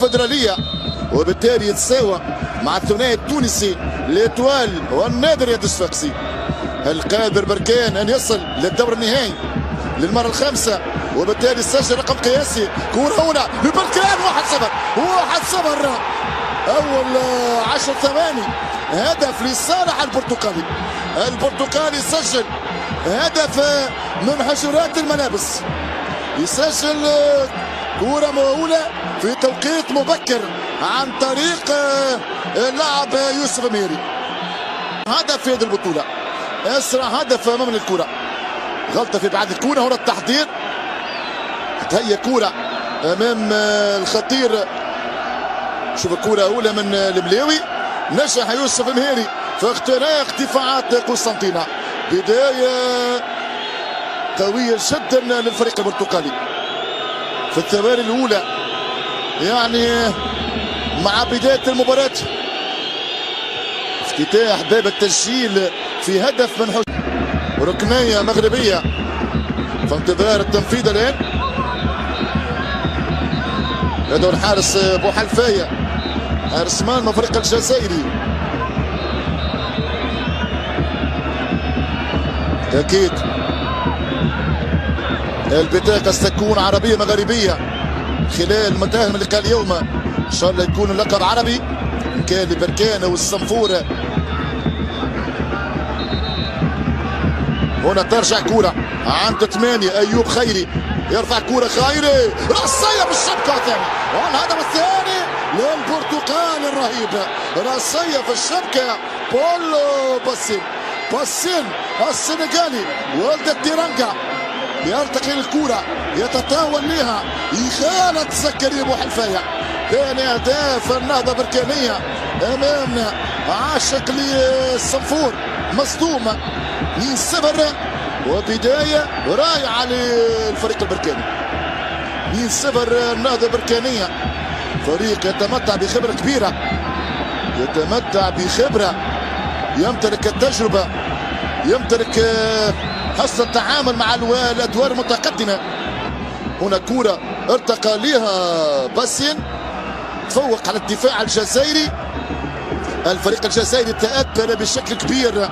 فدرالية، وبالتالي يتساوى مع الثنائي التونسي ليتوال والنادر يد الصفاقسي. هل قادر بركان ان يصل للدور النهائي للمرة الخامسة؟ وبالتالي سجل رقم قياسي. كرة هنا لبركان 1-0 اول 10 ثواني هدف لصالح البرتقالي. البرتقالي سجل هدف من حجرات الملابس، يسجل كرة مهولة في توقيت مبكر عن طريق اللاعب يوسف ميري. هدف في هذه البطولة، اسرع هدف امام الكرة. غلطة في بعد الكرة، هنا التحضير. هي كرة امام الخطير. شوف الكرة اولى من الملاوي، نجح يوسف مهيري في اختراق دفاعات قسنطينة. بداية قوية جدا للفريق البرتقالي في الثواني الاولى، يعني مع بداية المباراة افتتاح باب التسجيل في هدف من ركنية مغربية في انتظار التنفيذ الآن. يدعو الحارس بوحلفاية، حارس مرمى الفريق الجزائري. أكيد البطاقة ستكون عربية مغربية خلال متاهل اللقاء اليوم. إن شاء الله يكون اللقب عربي إن كان لبركان والصنفور. هنا ترجع كرة عند 8 أيوب خيري، يرفع كرة خيري، رأسية بالشبكة الثاني، والهدف الثاني للبرتقال الرهيب. رأسية في الشبكة بولو باسين السنغالي ولد التيرانجا، يرتقي الكرة يتطاول لها يخالط زكريا بوحلفاية. ثاني اهداف النهضة بركانية امام عاشق للصنفور مصدوم 2-0، وبداية رائعة للفريق البركاني. 2-0 النهضة بركانية، فريق يتمتع بخبرة كبيرة، يتمتع بخبرة، يمتلك التجربة، يمتلك حسن التعامل مع الادوار المتقدمة. هنا كرة ارتقى لها باسين، تفوق على الدفاع الجزائري. الفريق الجزائري تأكد بشكل كبير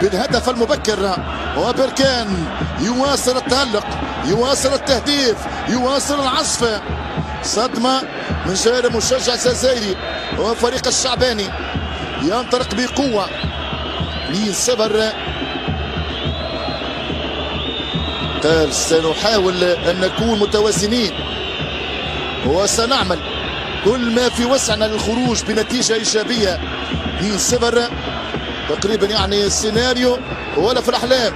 بالهدف المبكر، وبركان يواصل التألق، يواصل التهديف، يواصل العصف. صدمة من جانب مشجع الجزائري وفريق الشعباني، ينطلق بقوة. 2-0. قال سنحاول أن نكون متوازنين وسنعمل كل ما في وسعنا للخروج بنتيجة إيجابية. 2-0 تقريبا، يعني السيناريو ولا في الأحلام.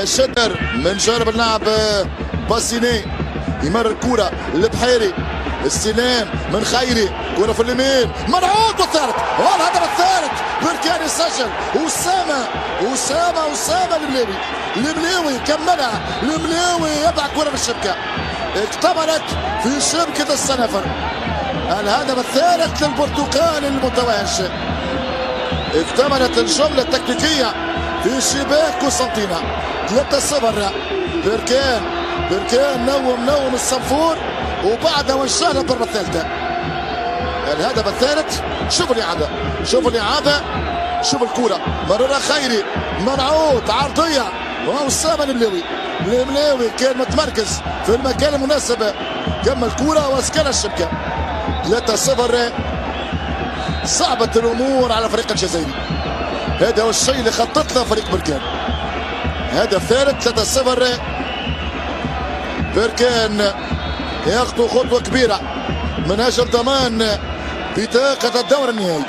شدر من جانب اللاعب باسيني، يمر الكرة للبحيري، استلام من خيري، كرة في اليمين، منعود والثالث، والهدف الثالث. بركان يسجل. أسامة الملاوي كملها. الملاوي يضع كرة في الشبكة، اكتملت في شبكة السنافر. الهدف الثالث للبرتقال المتوهج، اكتملت الجملة التكتيكية في شباك قسنطينة. 3-0. بركان نوم الصنفور، وبعدها وجه الضربة الثالثة. الهدف الثالث. شوف الإعادة، شوف الكرة، مررها خيري، منعود عرضية، وأسامة الملاوي كان متمركز في المكان المناسب، كمل الكرة واسكن الشبكة. 3-0. صعبة الأمور على فريق الجزائري، هذا هو الشيء اللي خطط له فريق بركان. هدف ثالث. 3-0. بركان يخطو خطوة كبيرة من أجل ضمان بطاقة الدور النهائي.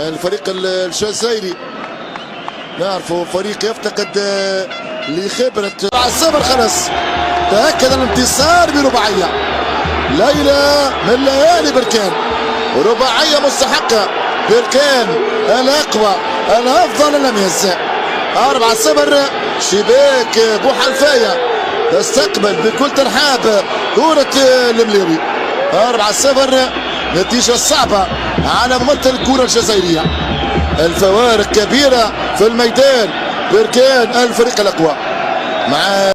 الفريق الجزائري نعرفه فريق يفتقد لخبرة. 7 خلص، تأكد الانتصار برباعية. ليلة من ليالي بركان، رباعية مستحقة. بركان الأقوى، الأفضل، الأميز. 4-0. شباك بوحلفاية تستقبل بكل ترحاب كرة الملاوي. 4-0، نتيجة صعبة على ممثل الكرة الجزائرية. الفوارق كبيرة في الميدان. بركان الفريق الأقوى مع